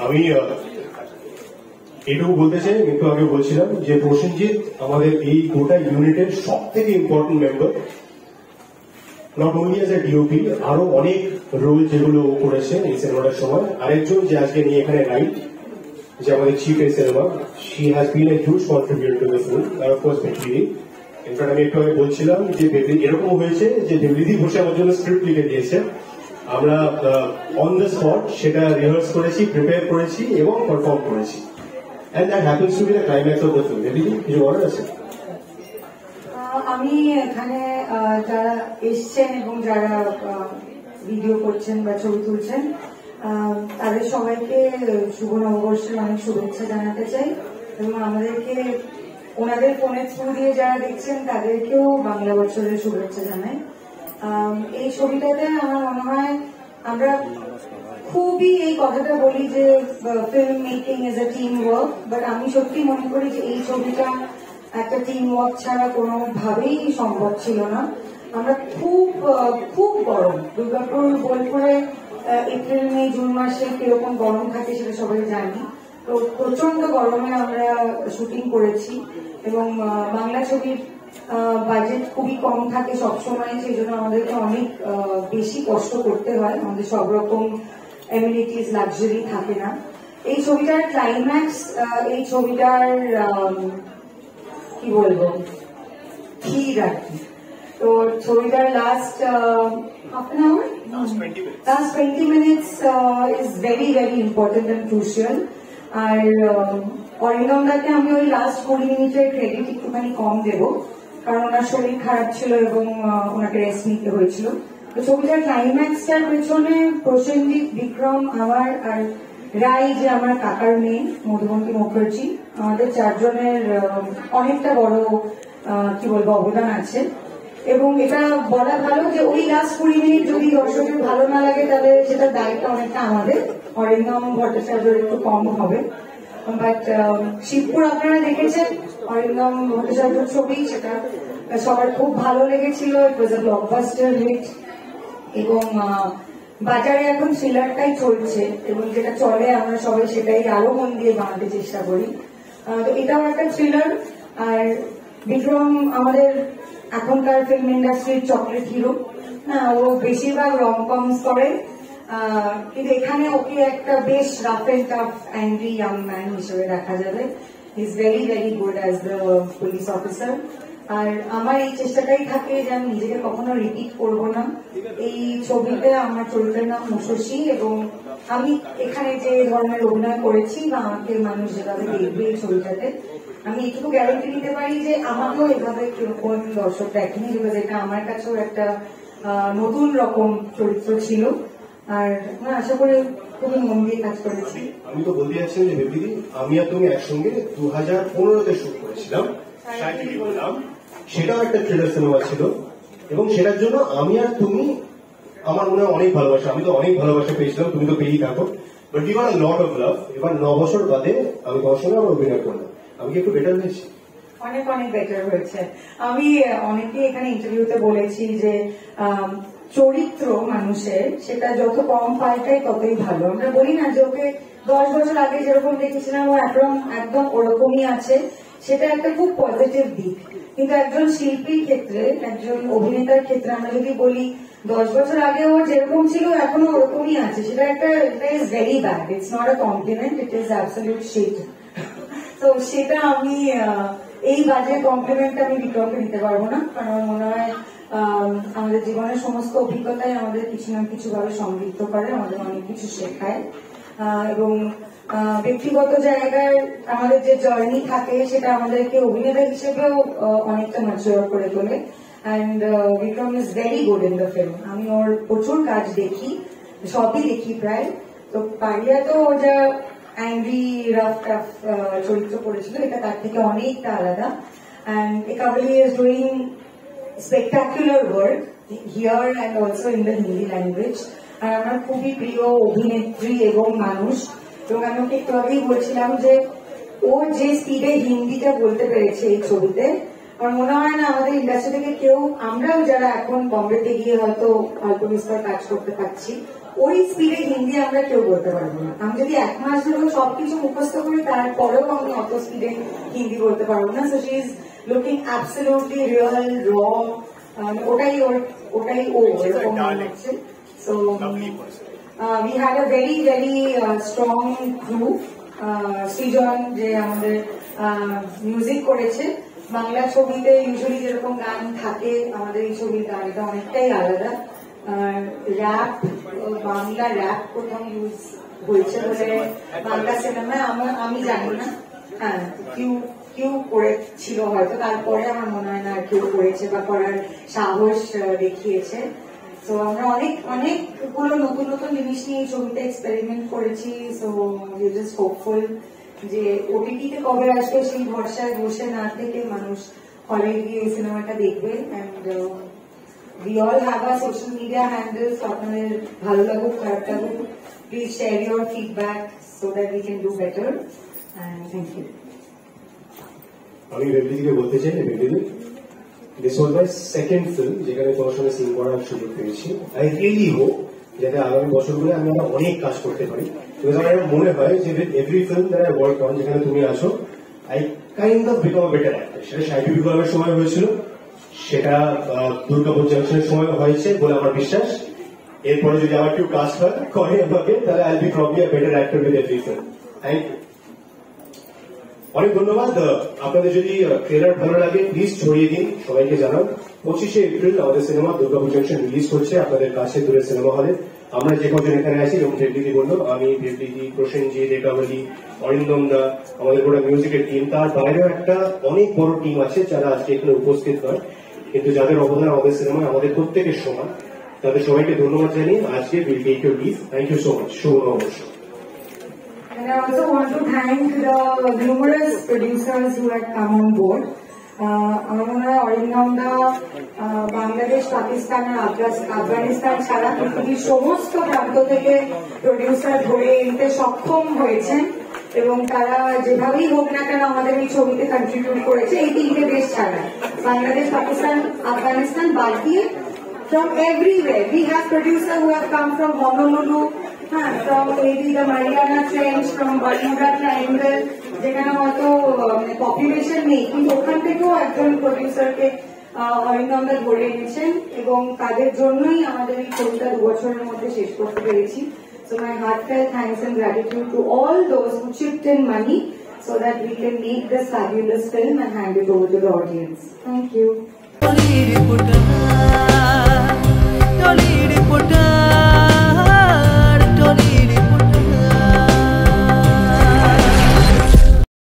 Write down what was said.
আমি এটুকু বলতে চাই, একটু আগে বলছিলাম যে প্রসেনজিৎ আমাদের এই গোটা ইউনিটের সব থেকে important member, not only as a DOP, আরো অনেক রোল যেগুলো করেছে এই সিনেমাটার সময়। আরেকজন যে আজকে নিয়ে এখানে নাই, যে আমাদের চিফ এই cinema, she has been a huge contributor to the film, আর অফকোর্স বেবলিদি। ইনফ্যাক্ট আমি একটু আগে বলছিলাম যে এরকম হয়েছে যে বেবলিদি বসে আমার জন্য স্ক্রিপ্ট লিখে দিয়েছে, আমরা অন দ্য স্পট সেটা রিহার্স করেছি, প্রিপেয়ার করেছি এবং পারফর্ম করেছি। And that happens to be the climax of the film. Maybe কিছু বলার আছে? আমি এখানে যারা এসছেন এবং যারা ভিডিও করছেন বা ছবি তুলছেন তাদের সবাইকে শুভ নববর্ষের অনেক শুভেচ্ছা জানাতে চাই, এবং আমাদেরকে ওনাদের ফোনের থ্রু দিয়ে যারা দেখছেন তাদেরকেও বাংলা বছরের শুভেচ্ছা জানাই। এই ছবিটাতে আমার মনে হয় আমরা খুবই এই কথাটা বলি যে film making is a team work, but আমি সত্যি মনে করি যে এই ছবিটা একটা টিম ওয়ার্ক ছাড়া কোনোভাবেই সম্ভব ছিল না। আমরা খুব খুব গরম, দুর্গাপুর বোলপুরে এপ্রিল মে জুন মাসে কিরকম গরম থাকে সেটা সবাই জানি, তো প্রচন্ড গরমে আমরা শুটিং করেছি, এবং বাংলা ছবির বাজেট খুবই কম থাকে সবসময়, সেই জন্য আমাদেরকে অনেক বেশি কষ্ট করতে হয়, আমাদের সব রকম এমিনিটিস লাক্সারি থাকে না। এই ছবিটার ক্লাইম্যাক্স, এই ছবিটার কি বলবো ক্ষীর আর কি। তো ছবিটার last half an hour, last 20 minutes is very very important and crucial. আর অরিন্দমদাকে আমি ওই লাস্ট 20 মিনিটের ক্রেডিট একটুখানি কম দেবো, কারণ ওনার শরীর খারাপ ছিল এবং ওনাকে রেস্ট নিতে হয়েছিল। তো ছবিটার ক্লাইম্যাক্সটার পেছনে প্রসেনজিৎ, বিক্রম, আমার আর রাই, যে আমার কাকার মেয়ে মধুবন্তী মুখার্জি, আমাদের চারজনের অনেকটা বড় কি বলবো অবদান আছে। এবং এটা বলা ভালো যে ওই লাস্ট 20 মিনিট যদি দর্শকের ভালো না লাগে তাহলে সেটার দায়িত্ব অনেকটা আমাদের, অরিন্দম ভট্টাচার্যের একটু কম হবে। বাট শিবপুর আপনারা দেখেছেন অরিন্দম ভট্টাচার্যের ছবি, সেটা সবার খুব ভালো লেগেছিল, ইট ওয়াজ এ ব্লকবাস্টার হিট। এবং বাজারে এখন থ্রিলারটাই চলছে, এবং যেটা চলে আমরা সবাই সেটাই আরো মন দিয়ে বানাতে চেষ্টা করি। তো এটাও একটা থ্রিলার। আর বিক্রম আমাদের এখনকার ফিল্ম ইন্ডাস্ট্রির চকলেট হিরো, হ্যাঁ, ও বেশিরভাগ রম-কমস করে, কিন্তু এখানে ওকে একটা বেশ rough and tough angry young man হিসেবে দেখা যাবে। He is very very good as the police officer. আর আমার এই চেষ্টাটাই থাকে যে আমি নিজেকে কখনো রিপিট করবো না। এই ছবিতে আমার চরিত্রের নাম মুশশী, এবং আমি এখানে যে ধরনের অভিনয় করেছি বা আমাকে মানুষ যেভাবে দেখবে এই ছবিটাতে, আমি এটুকু গ্যারান্টি দিতে পারি যে আমাকেও এভাবে কিরকম দর্শক দেখেনি, বিকজ এটা আমার কাছেও একটা নতুন রকম চরিত্র ছিল। আর আশা করি খুবই মন দিয়ে কাজ করেছি। আমি তো বলতে যাচ্ছিলাম যে বেবলিদি, আমি আর তুমি একসঙ্গে 2015-তে শুট করেছিলাম, বললাম সেটাও একটা থ্রিলার সিনেমা ছিল, এবং সেটার জন্য আমি আর তুমি আমার মনে হয় অনেক ভালোবাসা, আমি তো অনেক ভালোবাসা পেয়েছিলাম, তুমি তো পেয়েই থাকো, but you are lot of love. এবার 9 বছর বাদে আমি তোমার সঙ্গে আমার অভিনয় করলাম, আমি কি একটু বেটার হয়েছি? অনেক অনেক বেটার হয়েছে। আমি অনেকে এখানে ইন্টারভিউতে বলেছি যে চরিত্র মানুষের সেটা যত কম পাল্টায় ততই ভালো। আমরা বলি না যে ওকে 10 বছর আগে যেরকম দেখেছিলাম ও একদম ওরকমই আছে, সেটা একটা খুব পজিটিভ দিক। কিন্তু একজন শিল্পীর ক্ষেত্রে, একজন অভিনেতার ক্ষেত্রে আমরা যদি বলি 10 বছর আগে ও যেরকম ছিল এখনো ওরকমই আছে, সেটা একটা is very bad. It's not a compliment, it is absolute shit. তো সেটা আমি এই বাজে কমপ্লিমেন্ট আমি বিক্রমকে দিতে পারবো না, কারণ আমার মনে হয় আমাদের জীবনের সমস্ত অভিজ্ঞতাই আমাদের কিছু না কিছু ভাবে সমৃদ্ধ করে, আমাদের অনেক কিছু শেখায়, এবং ব্যক্তিগত জায়গায় আমাদের যে জার্নি থাকে সেটা আমাদেরকে অভিনেতা হিসেবেও অনেকটা ম্যাচিওর করে তোলে। And Vikram is very good in the film. আমি ওর প্রচুর কাজ দেখি, সবই দেখি প্রায়। তো পারিয়া তো ও যা অ্যাংরি রাফ টাফ চরিত্র করেছিল, এটা তার থেকে অনেকটা আলাদা। And Ekavali is doing spectacular work here and also in the Hindi language. আর আমার খুবই প্রিয় অভিনেত্রী এবং মানুষ, এবং আমি ওকে একটু আগেই বলছিলাম যে ও যে স্পিডে হিন্দিটা বলতে পেরেছে এই ছবিতে, আমার মনে হয় না আমাদের ইন্ডাস্ট্রি থেকে কেউ, আমরাও যারা এখন বম্বেতে গিয়ে হয়তো অল্প বিস্তর কাজ করতে পারছি, ওই স্পিডে হিন্দি আমরা কেউ বলতে পারবো না। আমি যদি 1 মাস ধরে সবকিছু মুখস্থ করি তারপরেও আমি অত স্পিডে হিন্দি বলতে পারবো না। So she is looking absolutely real র, ওটাই ও এরকম মনে হচ্ছে। So we had a very strong crew. সৃজন যে আমাদের মিউজিক করেছে, বাংলা ছবিতে ইউজুয়ালি যেরকম গান থাকে আমাদের এই ছবির গান এটা অনেকটাই আলাদা। র‍্যাপ, বাংলা র‍্যাপ প্রথম ইউজ হয়েছে বলে বাংলা সিনেমায় আমি জানি না। হ্যাঁ, কেউ করেছিল হয়তো, তারপরে আমার মনে হয় না কেউ করেছে বা করার সাহস দেখিয়েছে। তো আমরা অনেকগুলো নতুন জিনিস নিয়ে ছবিতে এক্সপেরিমেন্ট করেছি। সো ইউ জাস্ট হোপফুল যে ওটিটিতে কবে আসবে সেই ভরসায় বসে না থেকে মানুষ হলে গিয়ে এই সিনেমাটা দেখবে। And we all have our social media handles, আপনাদের ভালো লাগুক খারাপ লাগুক, please share your feedback so that we can do better, and thank you. আমি বেবলিকে বলতে চাই, Babli this was my second film যেখানে তোমার সঙ্গে সিং করার সুযোগ পেয়েছি। আই রিয়েলি হোপ যাতে আগামী বছরগুলো আমি অনেক কাজ করতে পারি। আমার মনে হয় যে every film that I work on, যেখানে তুমি আছো, I kind of become a better actor. সেটা সাহিত্য বিপ্লবের সময় হয়েছিল, সেটা দুর্গাপুর জাংশনের সময় হয়েছে বলে আমার বিশ্বাস। এরপরে যদি আমার কেউ কাজ করে আমাকে, তাহলে I be probably a better actor with every film. Thank you, অনেক ধন্যবাদ। আপনাদের যদি ট্রেলার ভালো লাগে প্লিজ ছড়িয়ে দিন, সবাইকে জানান। 25শে এপ্রিল আমাদের সিনেমা দুর্গাপুর জাংশন রিলিজ করছে আপনাদের কাছে দূরে সিনেমা হলে। আমরা যে কজন এখানে আছি, যেমন ভেবলিদি বললো, আমি, ভেবলিদি, প্রসেনজিৎ, রেখাবলী, অরিন্দম দা, আমাদের গোটা মিউজিকের টিম, তার বাইরেও একটা অনেক বড় টিম আছে যারা আজকে এখানে উপস্থিত নয়, কিন্তু যাদের অবদান আমাদের সিনেমায় আমাদের প্রত্যেকের সমান। তাদের সবাইকে ধন্যবাদ জানিয়ে আজকে will take your leave. Thank you so much. শুভ নববর্ষ। And I also want to thank the numerous producers who had come on board. আমার মনে হয় অরিন্দম দা বাংলাদেশ, পাকিস্তান আর আফগানিস্তান ছাড়া পৃথিবীর সমস্ত প্রান্ত থেকে প্রডিউসার ধরে এনতে সক্ষম হয়েছেন, এবং তারা যেভাবেই হোক না কেন আমাদের এই ছবিতে কন্ট্রিবিউট করেছে। এই 3টে দেশ ছাড়া বাংলাদেশ, পাকিস্তান, আফগানিস্তান বাদ দিয়ে from everywhere we have producers who have come from Honolulu, from maybe the Mariana Trench, from Bermuda Triangle, যেখানে হয়তো পপুলেশন নেই, কিন্তু ওখান থেকেও একজন প্রডিউসারকে অরিন্দমদা ধরে এনেছেন, এবং তাদের জন্যই আমাদের এই ছবিটা 2 বছরের মধ্যে শেষ করতে পেরেছি। So my heartfelt thanks and gratitude to all those who chipped in money so that we can make this fabulous film and hand it over to the audience. Thank you.